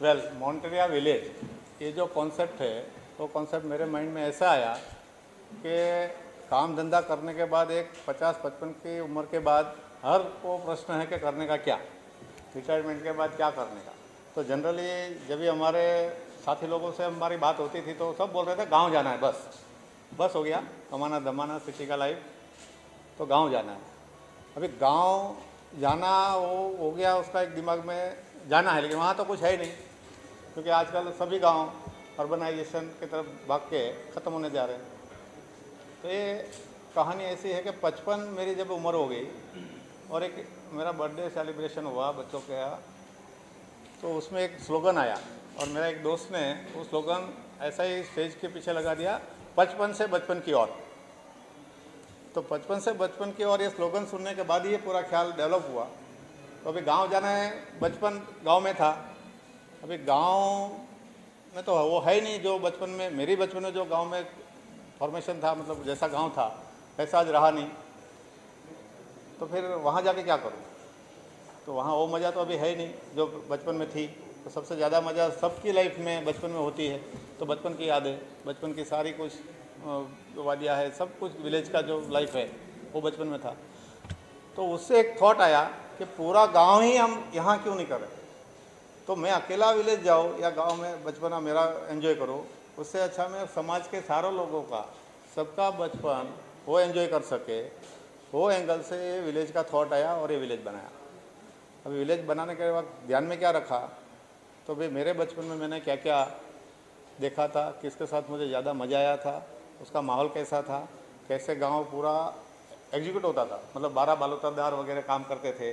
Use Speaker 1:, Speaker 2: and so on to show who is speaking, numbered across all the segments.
Speaker 1: Well मॉन्टेरिया village ये जो concept है वो कॉन्सेप्ट मेरे माइंड में ऐसा आया कि काम धंधा करने के बाद एक 50-55 की उम्र के बाद हर को प्रश्न है कि करने का क्या, रिटायरमेंट के बाद क्या करने का। तो जनरली जब भी हमारे साथी लोगों से हमारी बात होती थी तो सब बोल रहे थे गांव जाना है, बस हो गया कमाना धमाना सिटी का लाइफ, तो गांव जाना है। अभी गांव जाना वो हो गया, उसका एक दिमाग में जाना है, लेकिन वहाँ तो कुछ है ही नहीं, क्योंकि आजकल सभी गांव अर्बनाइजेशन की तरफ भाग के ख़त्म होने जा रहे हैं। तो ये कहानी ऐसी है कि 55 मेरी जब उम्र हो गई और एक मेरा बर्थडे सेलिब्रेशन हुआ बच्चों के यहाँ, तो उसमें एक स्लोगन आया और मेरा एक दोस्त ने वो स्लोगन ऐसा ही स्टेज के पीछे लगा दिया, 55 से बचपन की ओर। तो 55 से बचपन की ओर ये स्लोगन सुनने के बाद ही ये पूरा ख्याल डेवलप हुआ। तो अभी गांव जाना है, बचपन गांव में था, अभी गांव में तो वो है ही नहीं जो बचपन में, मेरी बचपन में जो गांव में फॉर्मेशन था, मतलब जैसा गांव था वैसा आज रहा नहीं। तो फिर वहाँ जाके क्या करूँ, तो वहाँ वो मज़ा तो अभी है ही नहीं जो बचपन में थी। तो सबसे ज़्यादा मज़ा सबकी लाइफ में बचपन में होती है, तो बचपन की यादें, बचपन की सारी कुछ जो वादियाँ है, सब कुछ विलेज का जो लाइफ है वो बचपन में था। तो उससे एक थॉट आया कि पूरा गांव ही हम यहाँ क्यों नहीं करें, तो मैं अकेला विलेज जाऊँ या गांव में बचपना मेरा एंजॉय करूँ, उससे अच्छा मैं समाज के सारों लोगों का, सबका बचपन वो एंजॉय कर सके, वो एंगल से ये विलेज का थॉट आया और ये विलेज बनाया। अभी विलेज बनाने के वक्त ध्यान में क्या रखा, तो भाई मेरे बचपन में मैंने क्या क्या देखा था, किसके साथ मुझे ज़्यादा मज़ा आया था, उसका माहौल कैसा था, कैसे गांव पूरा एग्जीक्यूट होता था, मतलब 12 बालूतादार वगैरह काम करते थे,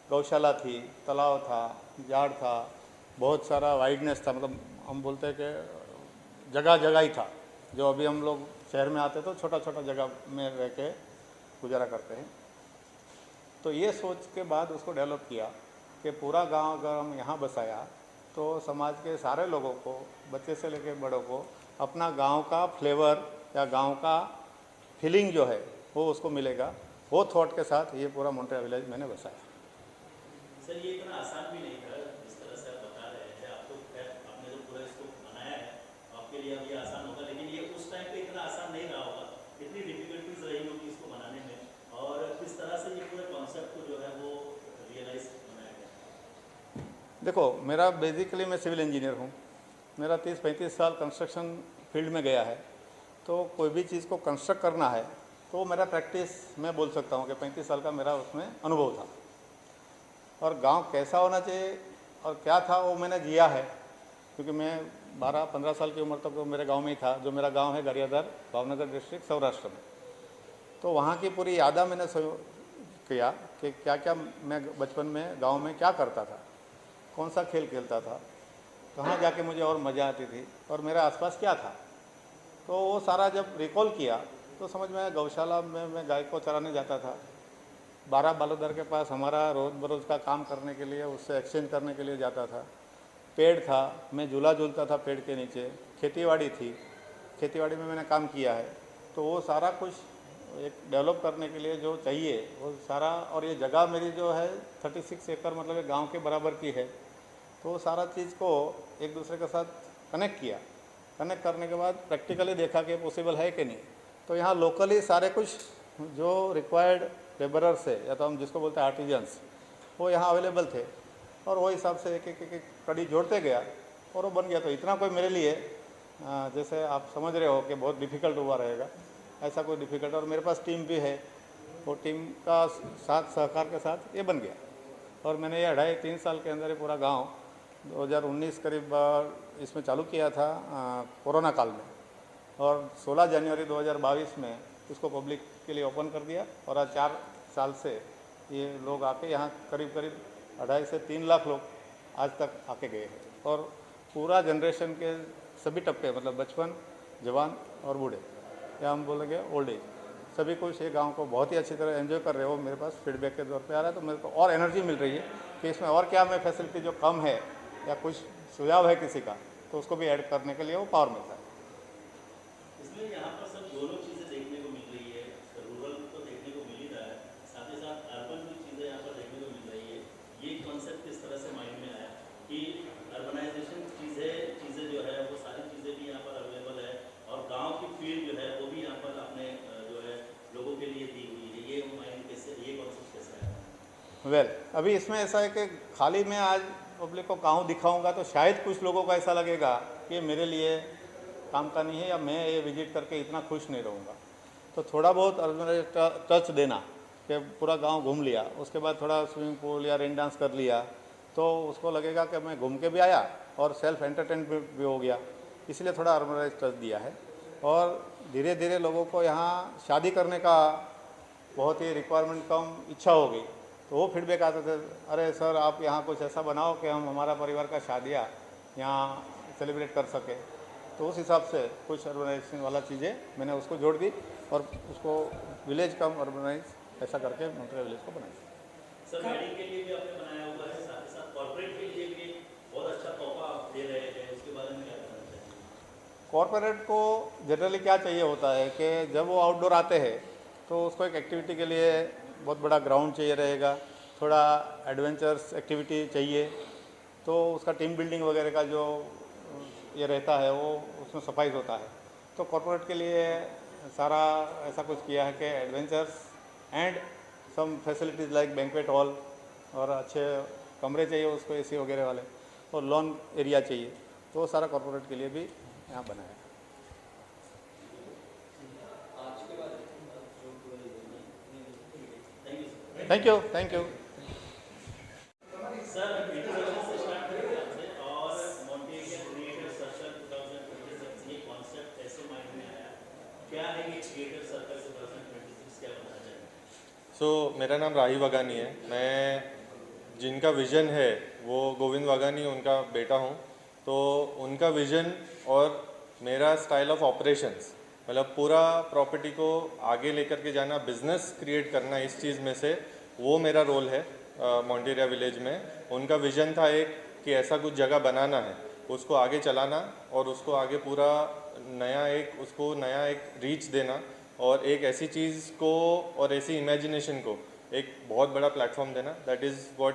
Speaker 1: गौशाला थी, तालाब था, झाड़ था, बहुत सारा वाइडनेस था, मतलब हम बोलते हैं कि जगह जगह ही था। जो अभी हम लोग शहर में आते तो छोटा छोटा जगह में रह के गुजारा करते हैं। तो ये सोच के बाद उसको डेवलप किया कि पूरा गांव अगर हम यहाँ बसाया तो समाज के सारे लोगों को, बच्चे से लेकर बड़ों को, अपना गांव का फ्लेवर या गांव का फीलिंग जो है वो उसको मिलेगा। वो थॉट के साथ ये पूरा मॉन्टेरिया विलेज मैंने बसाया।
Speaker 2: सर ये इतना आसान भी नहीं था जिस तरह से आप बता रहे हैं। आप तो खैर आपने जो पूरा इसको बनाया है आपके लिए अब ये आसान होगा, लेकिन ये उस टाइम पे इतना आसान नहीं रहा होगा, इतनी डिफिकल्टीज रही होगी इसको बनाने में, और किस तरह से ये पूरे कॉन्सेप्ट को जो है वो रियलाइज बनाया गया।
Speaker 1: देखो मेरा बेसिकली मैं सिविल इंजीनियर हूँ, मेरा 30-35 साल कंस्ट्रक्शन फील्ड में गया है। तो कोई भी चीज़ को कंस्ट्रक्ट करना है तो मेरा प्रैक्टिस, मैं बोल सकता हूँ कि 35 साल का मेरा उसमें अनुभव था। और गांव कैसा होना चाहिए और क्या था वो मैंने जिया है, क्योंकि मैं 12-15 साल की उम्र तक तो मेरे गांव में ही था। जो मेरा गांव है गरियाधर, भावनगर डिस्ट्रिक्ट, सौराष्ट्र में। तो वहाँ की पूरी यादा मैंने किया कि क्या क्या मैं बचपन में गांव में क्या करता था, कौन सा खेल खेलता था, कहाँ जाके मुझे और मज़ा आती थी और मेरे आसपास क्या था। तो वो सारा जब रिकॉल किया तो समझ में आया, गौशाला में मैं गाय को चराने जाता था, 12 बालोदर के पास हमारा रोज़ बरोज़ का काम करने के लिए, उससे एक्सचेंज करने के लिए जाता था। पेड़ था, मैं झूला झूलता था पेड़ के नीचे। खेतीबाड़ी थी, खेतीबाड़ी में मैंने काम किया है। तो वो सारा कुछ एक डेवलप करने के लिए जो चाहिए वो सारा, और ये जगह मेरी जो है 36 एकड़, मतलब एक गांव के बराबर की है। तो वो सारा चीज़ को एक दूसरे के साथ कनेक्ट किया। कनेक्ट करने के बाद प्रैक्टिकली देखा कि पॉसिबल है कि नहीं। तो यहाँ लोकली सारे कुछ जो रिक्वायर्ड लेबरर्स है, या तो हम जिसको बोलते हैं आर्टिजन्स, वो यहाँ अवेलेबल थे। और वो हिसाब से एक एक कड़ी जोड़ते गया और वो बन गया। तो इतना कोई मेरे लिए जैसे आप समझ रहे हो कि बहुत डिफ़िकल्ट हुआ रहेगा, ऐसा कोई डिफ़िकल्ट, और मेरे पास टीम भी है, वो टीम का साथ सहकार के साथ ये बन गया। और मैंने ये 2.5-3 साल के अंदर ये पूरा गांव 2019 करीब इसमें चालू किया था कोरोना काल में, और 16 जनवरी 2022 में इसको पब्लिक के लिए ओपन कर दिया। और आज 4 साल से ये लोग आके यहाँ करीब करीब 2.5 से 3 लाख लोग आज तक आके गए हैं। और पूरा जनरेशन के सभी टप्पे, मतलब बचपन, जवान और बूढ़े, या हम बोलेंगे ओल्ड एज, सभी कुछ ये गांव को बहुत ही अच्छी तरह एंजॉय कर रहे हो। मेरे पास फीडबैक के तौर पे आ रहा है, तो मेरे को और एनर्जी मिल रही है कि इसमें और क्या मैं फैसिलिटी जो कम है या कुछ सुझाव है किसी का, तो उसको भी ऐड करने के लिए वो पावर मिलता है।
Speaker 2: इसमें यहाँ पर सब दोनों चीज़ें देखने को मिल रही है, रूरल तो देखने को मिल ही रहा है, साथ ही साथ अर्बन भी चीज़ें यहाँ पर देखने को मिल रही है। ये कॉन्सेप्ट किस तरह से माइंड में आया कि अर्बनाइजेशन
Speaker 1: वेल अभी इसमें ऐसा है कि खाली मैं आज पब्लिक को गाँव दिखाऊंगा तो शायद कुछ लोगों को ऐसा लगेगा कि ये मेरे लिए काम का नहीं है या मैं ये विजिट करके इतना खुश नहीं रहूँगा। तो थोड़ा बहुत अर्बन टच देना कि पूरा गांव घूम लिया, उसके बाद थोड़ा स्विमिंग पूल या रेन डांस कर लिया, तो उसको लगेगा कि मैं घूम के भी आया और सेल्फ एंटरटेन भी हो गया। इसलिए थोड़ा अर्बनाइज टच दिया है। और धीरे धीरे लोगों को यहाँ शादी करने का बहुत ही रिक्वायरमेंट कम इच्छा हो गई, तो वो फीडबैक आते थे, अरे सर आप यहाँ कुछ ऐसा बनाओ कि हम हमारा परिवार का शादियाँ यहाँ सेलिब्रेट कर सके। तो उस हिसाब से कुछ अर्बनाइजेशन वाला चीज़ें मैंने उसको जोड़ दी और उसको विलेज कम अर्बनाइज ऐसा करके मॉन्ट्रियल विलेज को बनाया।
Speaker 2: सर वेडिंग के लिए भी आपने बनाया हुआ है, साथ ही साथ कॉर्पोरेट के लिए भी बहुत अच्छा तोहफा आप दे रहे हैं, उसके बारे में क्या कहना चाहिए?
Speaker 1: कॉरपोरेट को जनरली क्या चाहिए होता है कि जब वो आउटडोर आते हैं तो उसको एक एक्टिविटी के लिए बहुत बड़ा ग्राउंड चाहिए रहेगा, थोड़ा एडवेंचर्स एक्टिविटी चाहिए, तो उसका टीम बिल्डिंग वगैरह का जो ये रहता है वो उसमें सफाई होता है। तो कॉरपोरेट के लिए सारा ऐसा कुछ किया है कि adventures and some facilities like banquet hall और अच्छे कमरे चाहिए उसको एसी वगैरह वाले, और लॉन एरिया चाहिए, तो वो सारा कॉरपोरेट के लिए भी यहाँ बनाया है। Thank you, thank you.
Speaker 2: Sir introduction से स्टार्ट करेंगे आपसे, और मॉन्टेरियल क्रिएटर सर्कल 2026 ये कॉन्सेप्ट ऐसे माइंड में आया, क्या है ये क्रिएटर सर्कल 2026, क्या बताना चाहेंगे?
Speaker 3: मेरा नाम राही वाघानी है। मैं जिनका विज़न है वो गोविंद वाघानी उनका बेटा हूँ। तो उनका विज़न और मेरा स्टाइल ऑफ ऑपरेशंस, मतलब पूरा प्रॉपर्टी को आगे लेकर के जाना, बिजनेस क्रिएट करना, इस चीज़ में से वो मेरा रोल है मॉन्टेरिया विलेज में। उनका विज़न था एक कि ऐसा कुछ जगह बनाना है, उसको आगे चलाना और उसको आगे पूरा नया एक रीच देना, और एक ऐसी चीज़ को और ऐसी इमेजिनेशन को एक बहुत बड़ा प्लेटफॉर्म देना। दैट इज़ व्हाट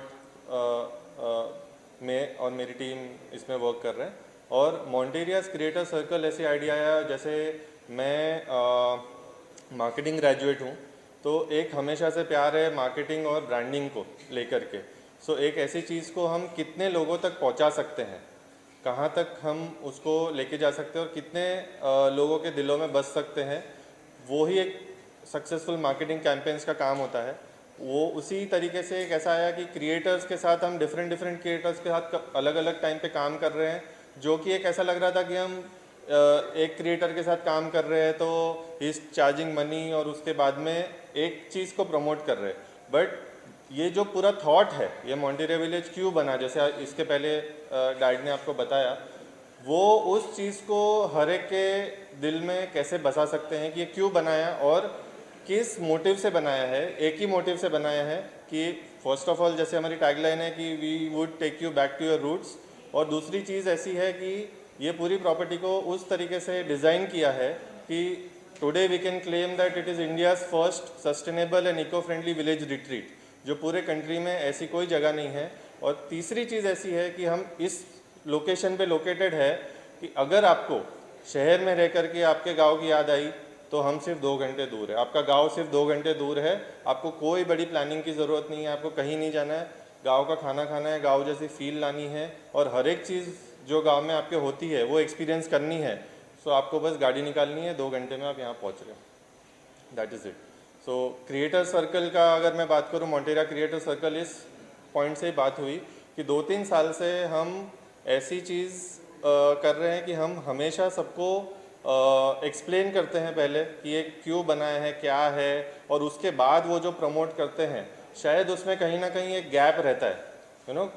Speaker 3: मैं और मेरी टीम इसमें वर्क कर रहे हैं। और मॉन्टेरियाज क्रिएटर सर्कल ऐसी आइडिया आया, जैसे मैं मार्केटिंग ग्रेजुएट हूँ, तो एक हमेशा से प्यार है मार्केटिंग और ब्रांडिंग को लेकर के। एक ऐसी चीज़ को हम कितने लोगों तक पहुँचा सकते हैं, कहाँ तक हम उसको लेके जा सकते हैं और कितने लोगों के दिलों में बस सकते हैं, वो ही एक सक्सेसफुल मार्केटिंग कैंपेन्स का काम होता है। वो उसी तरीके से एक ऐसा आया कि क्रिएटर्स के साथ हम डिफरेंट क्रिएटर्स के साथ अलग अलग टाइम पे काम कर रहे हैं, जो कि एक ऐसा लग रहा था कि हम एक क्रिएटर के साथ काम कर रहे हैं तो ही इज़ चार्जिंग मनी और उसके बाद में एक चीज़ को प्रमोट कर रहे हैं। बट ये जो पूरा थॉट है, ये मॉन्टेरिया विलेज क्यों बना, जैसे इसके पहले डैड ने आपको बताया, वो उस चीज़ को हर एक के दिल में कैसे बसा सकते हैं कि ये क्यों बनाया और किस मोटिव से बनाया है। एक ही मोटिव से बनाया है कि फर्स्ट ऑफ ऑल, जैसे हमारी टैगलाइन है कि we would take you back to your roots, और दूसरी चीज़ ऐसी है कि ये पूरी प्रॉपर्टी को उस तरीके से डिज़ाइन किया है कि today we can claim that it is India's first sustainable and eco friendly village retreat, जो पूरे कंट्री में ऐसी कोई जगह नहीं है। और तीसरी चीज़ ऐसी है कि हम इस लोकेशन पे लोकेटेड है कि अगर आपको शहर में रह कर के आपके गांव की याद आई तो हम सिर्फ 2 घंटे दूर है, आपका गांव सिर्फ 2 घंटे दूर है, आपको कोई बड़ी प्लानिंग की ज़रूरत नहीं है, आपको कहीं नहीं जाना है, गांव का खाना खाना है, गांव जैसी फील लानी है, और हर एक चीज़ जो गांव में आपके होती है वो एक्सपीरियंस करनी है। आपको बस गाड़ी निकालनी है, 2 घंटे में आप यहाँ पहुँच रहे हो। That is it. Creator circle का अगर मैं बात करूँ, मॉन्टेरिया क्रिएटर सर्कल, इस पॉइंट से ही बात हुई कि 2-3 साल से हम ऐसी चीज़ कर रहे हैं कि हम हमेशा सबको एक्सप्लेन करते हैं पहले कि ये क्यों बनाया है, क्या है, और उसके बाद वो जो प्रमोट करते हैं शायद उसमें कहीं ना कहीं एक गैप रहता है।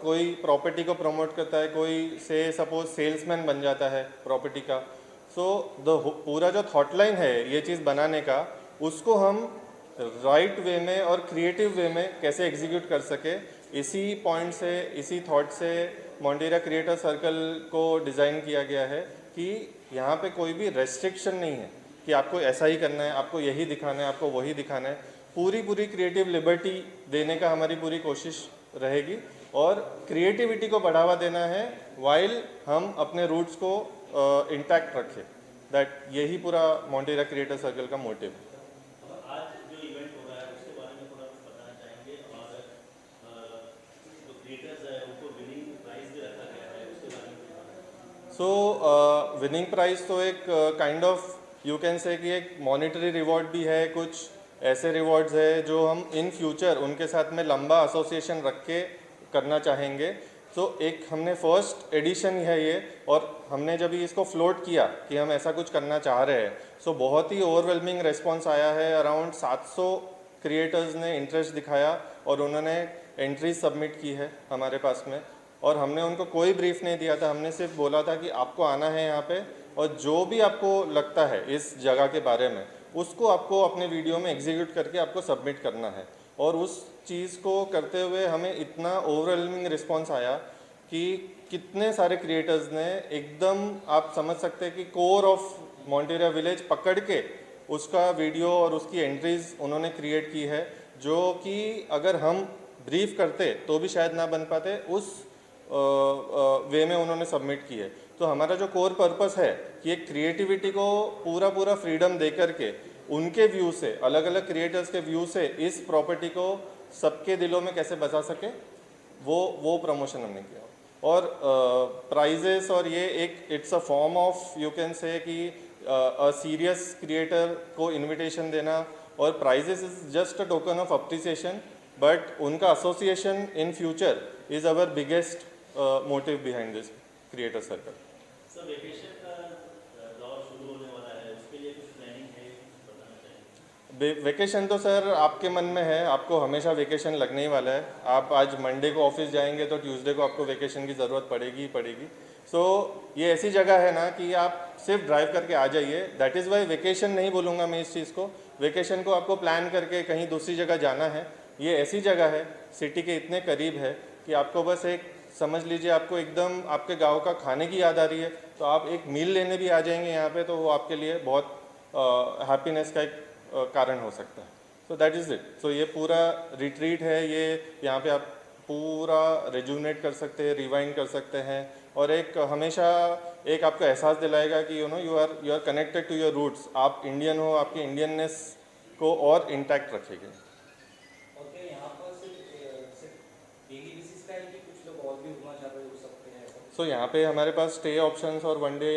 Speaker 3: कोई प्रॉपर्टी को प्रमोट करता है, कोई से सपोज सेल्समैन बन जाता है प्रॉपर्टी का। पूरा जो थॉटलाइन है ये चीज़ बनाने का, उसको हम राइट वे में और क्रिएटिव वे में कैसे एग्जीक्यूट कर सके, इसी पॉइंट से, इसी थॉट से मॉन्टेरिया क्रिएटर सर्कल को डिज़ाइन किया गया है कि यहाँ पे कोई भी रेस्ट्रिक्शन नहीं है कि आपको ऐसा ही करना है, आपको यही दिखाना है, आपको वही दिखाना है। पूरी क्रिएटिव लिबर्टी देने का हमारी पूरी कोशिश रहेगी और क्रिएटिविटी को बढ़ावा देना है वाइल हम अपने रूट्स को इंटैक्ट रखें। दैट यही पूरा मॉन्टेरिया क्रिएटर सर्कल का मोटिव है।
Speaker 2: आज जो इवेंट हो रहा है उसके बारे में थोड़ा कुछ बताना चाहेंगे, और
Speaker 3: सो विनिंग प्राइज तो एक kind of you can say कि एक मॉनेटरी रिवॉर्ड भी है, कुछ ऐसे रिवॉर्ड्स है जो हम इन फ्यूचर उनके साथ में लंबा एसोसिएशन रख के करना चाहेंगे। तो एक हमने फर्स्ट एडिशन है ये, और हमने जब इसको फ्लोट किया कि हम ऐसा कुछ करना चाह रहे हैं, सो बहुत ही ओवरवेलमिंग रिस्पॉन्स आया है। अराउंड 700 क्रिएटर्स ने इंटरेस्ट दिखाया और उन्होंने एंट्रीज सबमिट की है हमारे पास में, और हमने उनको कोई ब्रीफ नहीं दिया था, हमने सिर्फ बोला था कि आपको आना है यहाँ पे, और जो भी आपको लगता है इस जगह के बारे में उसको आपको अपने वीडियो में एग्जीक्यूट करके आपको सबमिट करना है। और उस चीज़ को करते हुए हमें इतना ओवरवेलमिंग रिस्पॉन्स आया कि कितने सारे क्रिएटर्स ने एकदम, आप समझ सकते हैं कि कोर ऑफ मॉन्टेरिया विलेज पकड़ के उसका वीडियो और उसकी एंट्रीज उन्होंने क्रिएट की है, जो कि अगर हम ब्रीफ करते तो भी शायद ना बन पाते, उस वे में उन्होंने सबमिट की है। तो हमारा जो कोर पर्पस है कि एक क्रिएटिविटी को पूरा फ्रीडम दे करके उनके व्यू से, अलग अलग क्रिएटर्स के व्यू से इस प्रॉपर्टी को सबके दिलों में कैसे बचा सके, वो प्रमोशन हमने किया। और प्राइजेस और ये एक it's a form of you can say that a serious creator को इनविटेशन देना, और prizes is just a token of appreciation, but उनका association in future is our biggest motive behind this creator circle.
Speaker 2: सर vacation का दौर शुरू होने वाला है, उसके लिए कुछ प्लानिंग है, कुछ बताना चाहिए?
Speaker 3: वेकेशन तो सर आपके मन में है, आपको हमेशा वेकेशन लगने ही वाला है। आप आज मंडे को ऑफिस जाएंगे तो ट्यूसडे को आपको वेकेशन की ज़रूरत पड़ेगी ही पड़ेगी। सो ये ऐसी जगह है ना कि आप सिर्फ ड्राइव करके आ जाइए, दैट इज़ वाई वेकेशन नहीं बोलूँगा मैं इस चीज़ को। वेकेशन को आपको प्लान करके कहीं दूसरी जगह जाना है। ये ऐसी जगह है, सिटी के इतने करीब है कि आपको बस एक समझ लीजिए, आपको एकदम आपके गांव का खाने की याद आ रही है तो आप एक मील लेने भी आ जाएंगे यहाँ पे, तो वो आपके लिए बहुत हैप्पीनेस का एक कारण हो सकता है। So that is it. So ये पूरा रिट्रीट है, ये यहाँ पे आप पूरा रिजुनेट कर सकते हैं, रिवाइंड कर सकते हैं, और एक हमेशा एक आपको एहसास दिलाएगा कि you are connected to your roots. आप इंडियन हो, आपकी इंडियननेस को और इंटैक्ट रखेगी।
Speaker 4: ओके, यहाँ पर सिर्फ डेली बेसिस का है कि कुछ लोग और भी घूमना चाहते हैं, रुक सकते हैं ऐसा?
Speaker 3: सो यहाँ पे हमारे पास स्टे ऑप्शंस और वन डे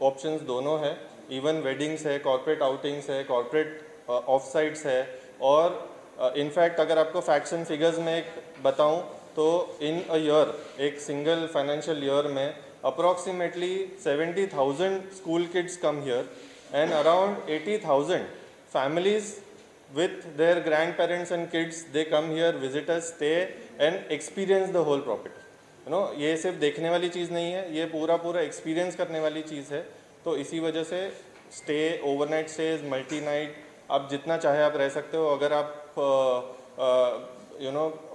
Speaker 3: ऑप्शंस दोनों है। इवन वेडिंग्स है, कॉर्पोरेट आउटिंग्स है, कॉर्पोरेट ऑफ साइट्स है, और इनफैक्ट अगर आपको फैक्ट्स एंड फिगर्स में एक बताऊँ तो इन अ ईयर, एक सिंगल फाइनेंशियल ईयर में approximately 70,000 school kids come here, and around 80,000 families with their grandparents and kids, they come here, visit us, stay and experience the whole property. ये सिर्फ देखने वाली चीज़ नहीं है, ये पूरा एक्सपीरियंस करने वाली चीज़ है। तो इसी वजह से stay, overnight stage, multi night, आप जितना चाहे आप रह सकते हो। अगर आप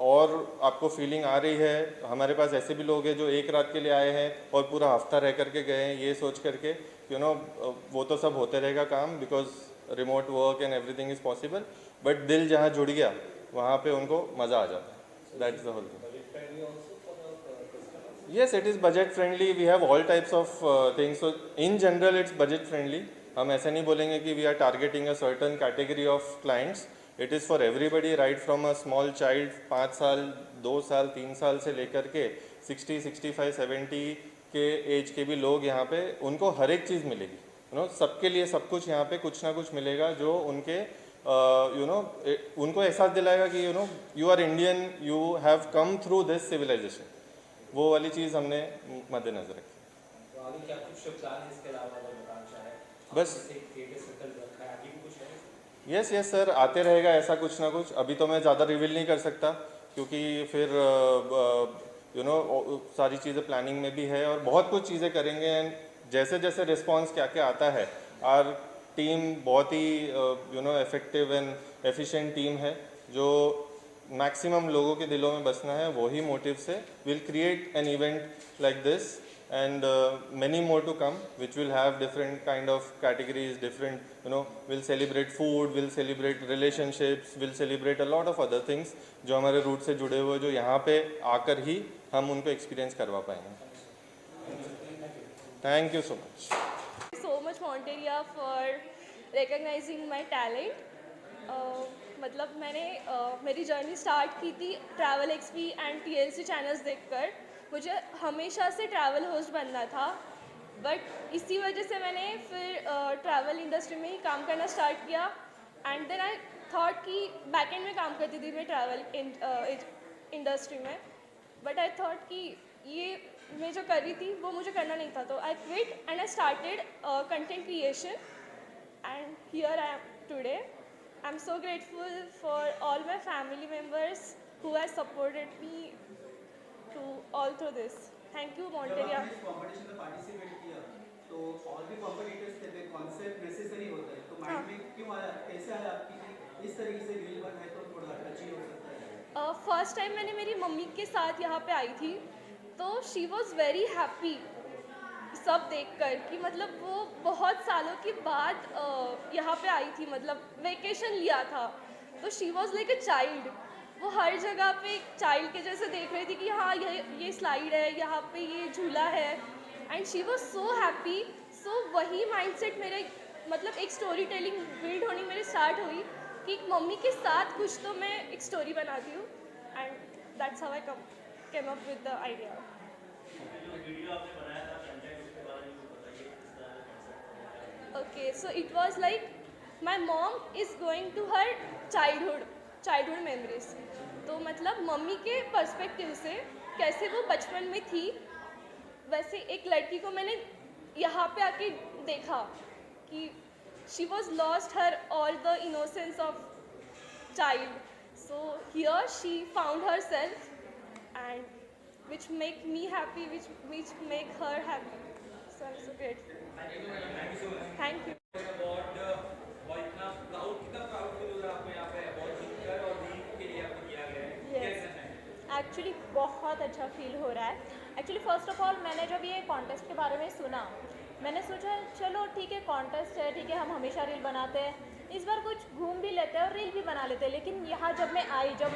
Speaker 3: और आपको फीलिंग आ रही है, हमारे पास ऐसे भी लोग हैं जो एक रात के लिए आए हैं और पूरा हफ्ता रह करके गए हैं, ये सोच करके वो तो सब होते रहेगा काम, because remote work and everything is possible, but दिल जहाँ जुड़ गया वहाँ पे उनको मज़ा आ जाता है। That is the whole thing. Yes, it is budget friendly. We have all types of things. So in general, it's budget friendly. हम ऐसे नहीं बोलेंगे कि we are targeting a certain category of clients. It is for everybody, right from a small child 5 साल, 2 साल, 3 साल से लेकर के 60, 65, 70 के एज के भी लोग यहाँ पे, उनको हर एक चीज़ मिलेगी। सबके लिए सब कुछ यहाँ पे कुछ ना कुछ मिलेगा जो उनके उनको एहसास दिलाएगा कि you are Indian, you have come through this civilization. वो वाली चीज़ हमने मद्देनजर रखी।
Speaker 4: तो आगे क्या कुछ प्लान है इसके अलावा अगर बताना चाहे?
Speaker 3: बस
Speaker 4: क्रिएटर सर्कल रखा है, आगे भी कुछ है?
Speaker 3: यस सर, आते रहेगा ऐसा कुछ ना कुछ। अभी तो मैं ज़्यादा रिवील नहीं कर सकता क्योंकि फिर सारी चीज़ें प्लानिंग में भी है और बहुत कुछ चीज़ें करेंगे। एंड जैसे जैसे रिस्पॉन्स क्या क्या आता है, आर टीम बहुत ही इफेक्टिव एंड एफिशिएंट टीम है जो मैक्सिमम लोगों के दिलों में बसना है। वही मोटिव से will create an event like this and many more to come, which will have different kind of categories, different we'll celebrate food, we'll celebrate relationships, we'll celebrate a lot of other things जो हमारे root से जुड़े हुए, जो यहाँ पे आकर ही हम उनको एक्सपीरियंस करवा पाएंगे। Thank you so much.
Speaker 5: So much Monteria for recognizing my talent. मतलब मैंने मेरी जर्नी स्टार्ट की थी travel XP and TLC channels देखकर। मुझे हमेशा से ट्रैवल होस्ट बनना था बट इसी वजह से मैंने फिर ट्रैवल इंडस्ट्री में ही काम करना स्टार्ट किया एंड देन आई थॉट कि बैकएंड में काम करती थी मैं ट्रैवल इंडस्ट्री में, बट आई थॉट कि ये मैं जो कर रही थी वो मुझे करना नहीं था, तो I quit and I started content creation and here I am today. I am so grateful for all my family members who has supported me to all through this. Thank you Monteria.
Speaker 6: जब आपने इस competition में participate किया तो और भी competitors थे, तो कॉन्सेप्ट नेसेसरी होता है, तो माइंड में क्यों आया, कैसे आया आपकी कि इस तरीके से रील बनाए तो थोड़ा टची हो सकता है?
Speaker 5: फर्स्ट टाइम मैंने मेरी मम्मी के साथ यहाँ पे आई थी, तो शी वॉज़ वेरी हैप्पी सब देखकर कि मतलब वो बहुत सालों के बाद यहाँ पे आई थी, मतलब वेकेशन लिया था, तो she was like a child. वो हर जगह पे एक चाइल्ड के जैसे देख रही थी कि हाँ ये स्लाइड है, यहाँ पे ये झूला है, and she was so happy. So वही माइंडसेट मेरे मतलब एक स्टोरी टेलिंग बिल्ड होनी मेरी स्टार्ट हुई कि एक मम्मी के साथ कुछ तो मैं एक स्टोरी बनाती हूँ, and that's how I came up with the idea.
Speaker 2: जो वीडियो आपने बनाया था कंटेंट, उसके बारे में कुछ बताइए, किस तरह का कॉन्सेप्ट था?
Speaker 5: Okay, so it was like my mom is going to her childhood memories. तो मतलब मम्मी के पर्सपेक्टिव से कैसे वो बचपन में थी, वैसे एक लड़की को मैंने यहाँ पे आके देखा कि she was lost her all the innocence of child. So here she found herself, and which make me happy, which make her happy. So I'm so grateful. Thank you.
Speaker 4: Award और इतना प्राउड फील हो रहा है आपको यहाँ पे award जीतकर और रील के लिए आपको दिया गया है, कैसा है?
Speaker 7: एक्चुअली बहुत अच्छा फील हो रहा है. एक्चुअली फ़र्स्ट ऑफ ऑल मैंने जब ये कॉन्टेस्ट के बारे में सुना, मैंने सोचा चलो ठीक है कॉन्टेस्ट है, ठीक है हम हमेशा रील बनाते हैं, इस बार कुछ घूम भी लेते हैं और रील भी बना लेते हैं. लेकिन यहाँ जब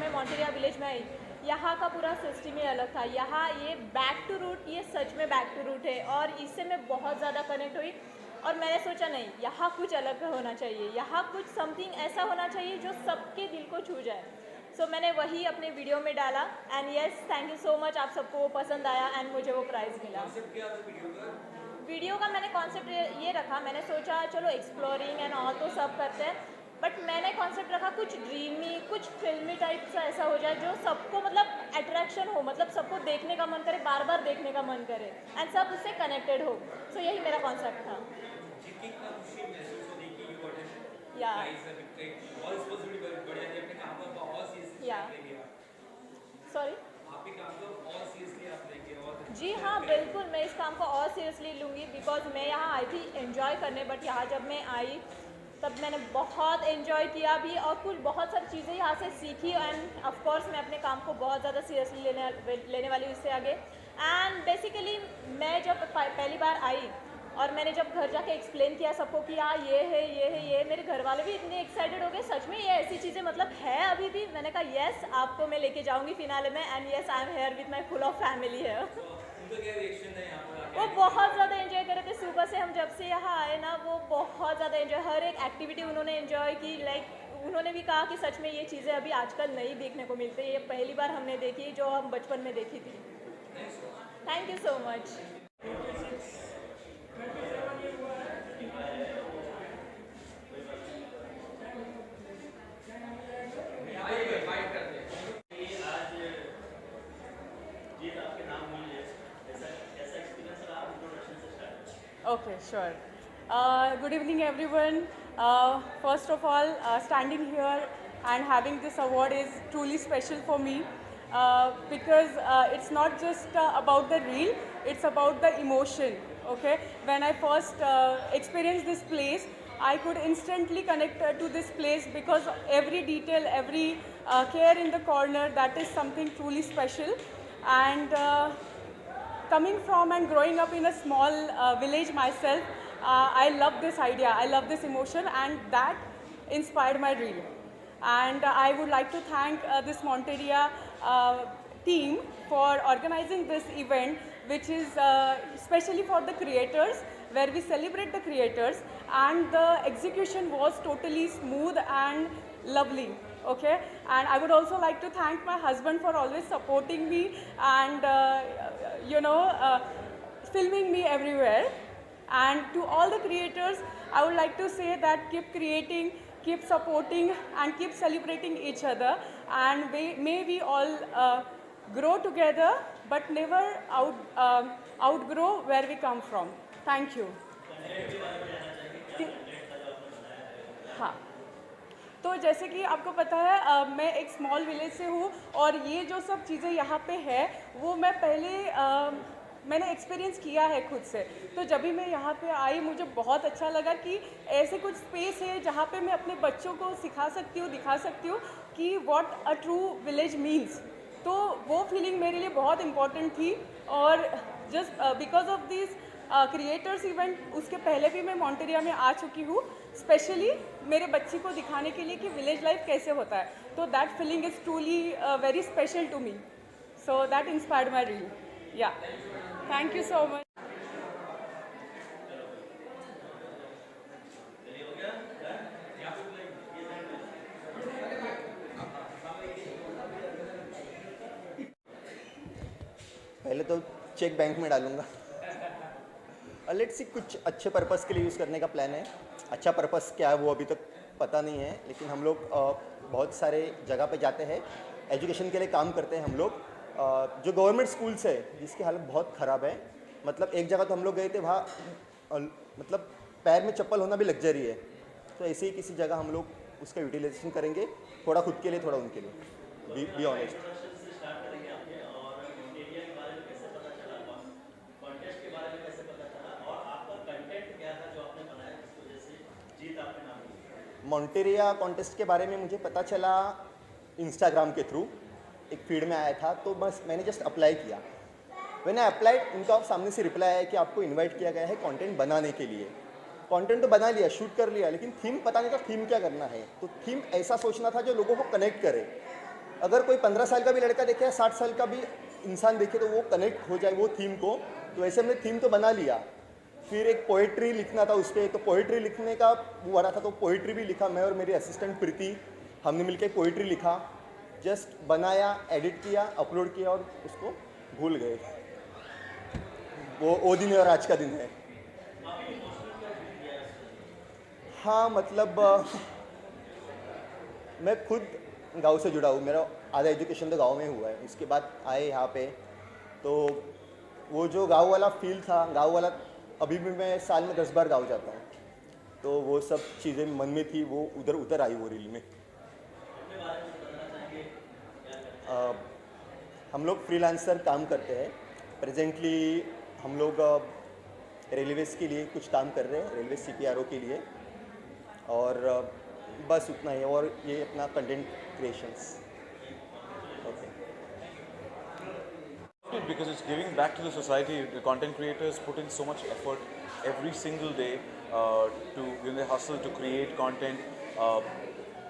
Speaker 7: मैं मॉन्टेरिया विलेज में आई, यहाँ का पूरा सिस्टम ही अलग था. यहाँ ये बैक टू रूट, ये सच में बैक टू रूट है, और इससे मैं बहुत ज़्यादा कनेक्ट हुई. और मैंने सोचा नहीं, यहाँ कुछ अलग होना चाहिए, यहाँ कुछ समथिंग ऐसा होना चाहिए जो सबके दिल को छू जाए. सो मैंने वही अपने वीडियो में डाला, and yes thank you so much, आप सबको वो पसंद आया एंड मुझे वो प्राइज़ मिला. वीडियो का मैंने कॉन्सेप्ट ये रखा, मैंने सोचा चलो एक्सप्लोरिंग एंड ऑल तो सब करते हैं, बट मैंने कॉन्सेप्ट रखा कुछ ड्रीमी, कुछ फिल्मी टाइप सा ऐसा हो जाए जो सबको मतलब अट्रैक्शन हो, मतलब सबको देखने का मन करे, बार बार देखने का मन करे, एंड सब उससे कनेक्टेड हो. सो यही मेरा कॉन्सेप्ट था. या सॉरी जी हाँ बिल्कुल, मैं इस काम को और सीरियसली लूँगी, बिकॉज मैं यहाँ आई थी एंजॉय करने, बट यहाँ जब मैं आई तब मैंने बहुत एंजॉय किया भी और कुछ बहुत सारी चीज़ें यहाँ से सीखी, एंड ऑफ कोर्स मैं अपने काम को बहुत ज़्यादा सीरियसली लेने वाली हूँ इससे आगे. एंड बेसिकली मैं जब पहली बार आई और मैंने जब घर जाके एक्सप्लेन किया सबको कि हाँ ये है, मेरे घर वाले भी इतने एक्साइटेड हो गए, सच में ये ऐसी चीज़ें मतलब है अभी भी. मैंने कहा येस आपको मैं लेके जाऊँगी फिनाले में, and yes I am here with my full of family है. वो बहुत ज़्यादा एंजॉय कर रहे थे. सुबह से हम जब से यहाँ आए ना, वो बहुत ज़्यादा एंजॉय, हर एक एक्टिविटी उन्होंने एंजॉय की. लाइक उन्होंने भी कहा कि सच में ये चीज़ें अभी आजकल नहीं देखने को मिलती, ये पहली बार हमने देखी जो हम बचपन में देखी थी. Thank you so much.
Speaker 8: Okay, sure. Good evening, everyone. First of all, standing here and having this award is truly special for me because it's not just about the reel, it's about the emotion. Okay, when I first experienced this place, I could instantly connect to this place because every detail, every care in the corner, that is something truly special. And coming from and growing up in a small village myself, I love this idea, I love this emotion, and that inspired my reel. And I would like to thank this Monteria team for organizing this event, which is especially for the creators, where we celebrate the creators, and the execution was totally smooth and lovely. Okay, and I would also like to thank my husband for always supporting me and filming me everywhere. And to all the creators, I would like to say that keep creating, keep supporting, and keep celebrating each other. And may we all grow together, but never outgrow where we come from. Thank you. हाँ, तो जैसे कि आपको पता है मैं एक small village से हूँ और ये जो सब चीज़ें यहाँ पे है वो मैं पहले मैंने एक्सपीरियंस किया है खुद से। तो जब भी मैं यहाँ पे आई मुझे बहुत अच्छा लगा कि ऐसे कुछ स्पेस है जहाँ पे मैं अपने बच्चों को सिखा सकती हूँ, दिखा सकती हूँ कि what a true village means. तो वो फीलिंग मेरे लिए बहुत इम्पॉर्टेंट थी और just because of this creators event उसके पहले भी मैं मॉन्टेरिया में आ चुकी हूँ, स्पेशली मेरे बच्ची को दिखाने के लिए कि विलेज लाइफ कैसे होता है। तो that feeling is truly very special to me, so that inspired my reel. या थैंक यू सो मच।
Speaker 9: पहले तो चेक बैंक में डालूंगा। लेट्स सी, कुछ अच्छे पर्पस के लिए यूज़ करने का प्लान है। अच्छा पर्पस क्या है वो अभी तक पता नहीं है, लेकिन हम लोग बहुत सारे जगह पे जाते हैं, एजुकेशन के लिए काम करते हैं हम लोग। जो गवर्नमेंट स्कूल्स है जिसकी हालत बहुत ख़राब है, मतलब एक जगह तो हम लोग गए थे वहाँ मतलब पैर में चप्पल होना भी लग्जरी है। तो ऐसे ही किसी जगह हम लोग उसका यूटिलाइजेशन करेंगे, थोड़ा खुद के लिए थोड़ा उनके लिए। Be honest. मॉन्टेरिया कॉन्टेस्ट के बारे में मुझे पता चला इंस्टाग्राम के थ्रू, एक फीड में आया था, तो बस मैंने जस्ट अप्लाई किया। मैंने अप्लाई, उनका सामने से रिप्लाई आया कि आपको इनवाइट किया गया है कंटेंट बनाने के लिए। कंटेंट तो बना लिया, शूट कर लिया, लेकिन थीम पता नहीं था थीम क्या करना है। तो थीम ऐसा सोचना था जो लोगों को कनेक्ट करे। अगर कोई 15 साल का भी लड़का देखे या 60 साल का भी इंसान देखे तो वो कनेक्ट हो जाए वो थीम को। तो ऐसे हमने थीम तो बना लिया। फिर एक पोइट्री लिखना था उस पर, तो पोइट्री लिखने का वो आ रहा था, तो पोइट्री भी लिखा। मैं और मेरी असिस्टेंट प्रीति, हमने मिलकर पोइट्री लिखा, जस्ट बनाया, एडिट किया, अपलोड किया और उसको भूल गए। वो दिन है और आज का दिन है। हाँ, मतलब मैं खुद गांव से जुड़ा हूँ, मेरा आधा एजुकेशन तो गांव में हुआ है। उसके बाद आए यहाँ पे, तो वो जो गांव वाला फील था, गांव वाला, अभी भी मैं साल में 10 बार गाँव जाता हूँ, तो वो सब चीज़ें मन में थी, वो उधर उतर आई वो रील में। हम लोग फ्रीलांसर काम करते हैं। प्रेजेंटली हम लोग रेलवेज़ के लिए कुछ काम कर रहे हैं, रेलवे CPRO के लिए, और बस उतना ही। और ये अपना content creations. Okay.
Speaker 10: Because it's giving back to the society. The content creators put in so much effort every single day when they hustle to create content.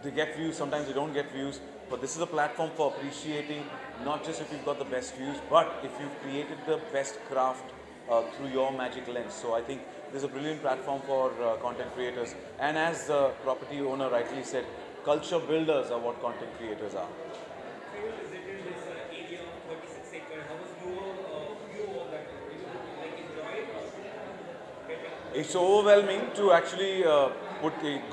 Speaker 10: They get views, sometimes they don't get views, but this is a platform for appreciating not just if you've got the best views, but if you've created the best craft through your magic lens. So I think this is a brilliant platform for content creators. And as the property owner rightly said, culture builders are what content creators are. It's overwhelming to actually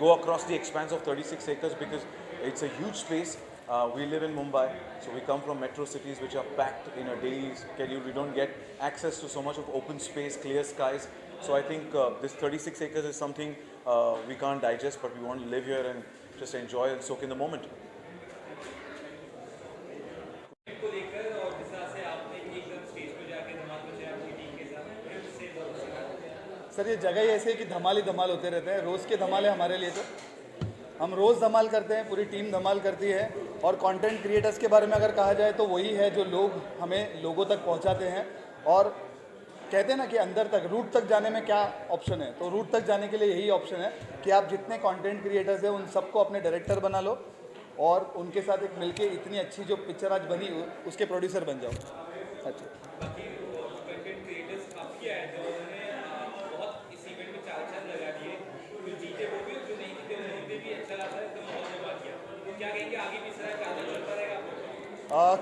Speaker 10: go across the expanse of 36 acres because it's a huge space. We live in Mumbai, so we come from metro cities which are packed in a daily schedule. We don't get access to so much of open space, clear skies. So I think this 36 acres is something we can't digest, but we want to live here and just enjoy and soak in the moment.
Speaker 11: Sir, ये जगह ही ऐसे है कि धमाल ही धमाल होते रहते हैं। रोज़ के धमाल है हमारे लिए। तो हम रोज़ धमाल करते हैं, पूरी टीम धमाल करती है। और कंटेंट क्रिएटर्स के बारे में अगर कहा जाए तो वही है जो हमें लोगों तक पहुंचाते हैं। और कहते हैं ना कि अंदर तक, रूट तक जाने में क्या ऑप्शन है, तो रूट तक जाने के लिए यही ऑप्शन है कि आप जितने कंटेंट क्रिएटर्स हैं उन सबको अपने डायरेक्टर बना लो और उनके साथ एक मिलके इतनी अच्छी जो पिक्चर आज बनी उसके प्रोड्यूसर बन जाओ। अच्छा,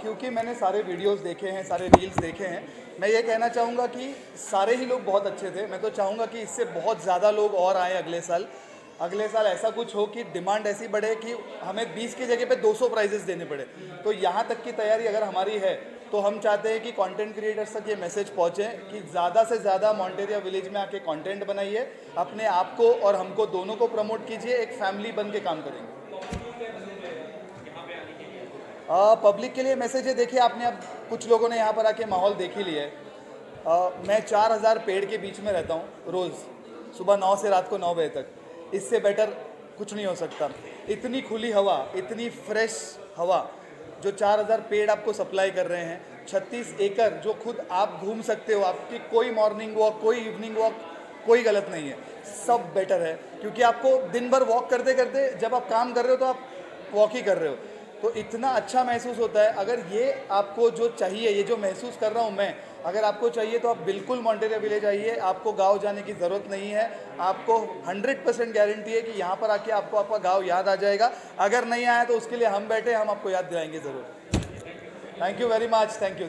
Speaker 11: क्योंकि मैंने सारे वीडियोस देखे हैं, सारे रील्स देखे हैं, मैं ये कहना चाहूँगा कि सारे ही लोग बहुत अच्छे थे। मैं तो चाहूँगा कि इससे बहुत ज़्यादा लोग और आए अगले साल। अगले साल ऐसा कुछ हो कि डिमांड ऐसी बढ़े कि हमें 20 की जगह पे 200 प्राइजेस देने पड़े। तो यहाँ तक की तैयारी अगर हमारी है तो हम चाहते हैं कि कंटेंट क्रिएटर्स तक ये मैसेज पहुँचे कि ज़्यादा से ज़्यादा मॉन्टेरिया विलेज में आके कंटेंट बनाइए, अपने आप को और हमको दोनों को प्रमोट कीजिए, एक फैमिली बन के काम करेंगे। पब्लिक के लिए मैसेज है, देखिए आपने अब कुछ लोगों ने यहाँ पर आके माहौल देख ही लिया है। मैं 4000 पेड़ के बीच में रहता हूँ रोज़, सुबह 9 से रात को 9 बजे तक। इससे बेटर कुछ नहीं हो सकता। इतनी खुली हवा, इतनी फ्रेश हवा जो 4000 पेड़ आपको सप्लाई कर रहे हैं, 36 एकड़ जो खुद आप घूम सकते हो, आपकी कोई मॉर्निंग वॉक, कोई इवनिंग वॉक, कोई गलत नहीं है, सब बेटर है। क्योंकि आपको दिन भर वॉक करते करते जब आप काम कर रहे हो तो आप वॉक ही कर रहे हो, तो इतना अच्छा महसूस होता है। अगर ये आपको जो चाहिए, ये जो महसूस कर रहा हूँ मैं, अगर आपको चाहिए तो आप बिल्कुल मॉन्टेरिया विलेज आइए। आपको गांव जाने की ज़रूरत नहीं है। आपको 100% गारंटी है कि यहाँ पर आके आपको आपका गांव याद आ जाएगा। अगर नहीं आया तो उसके लिए हम बैठे, हम आपको याद दिलाएंगे ज़रूर। Thank you very much, thank you.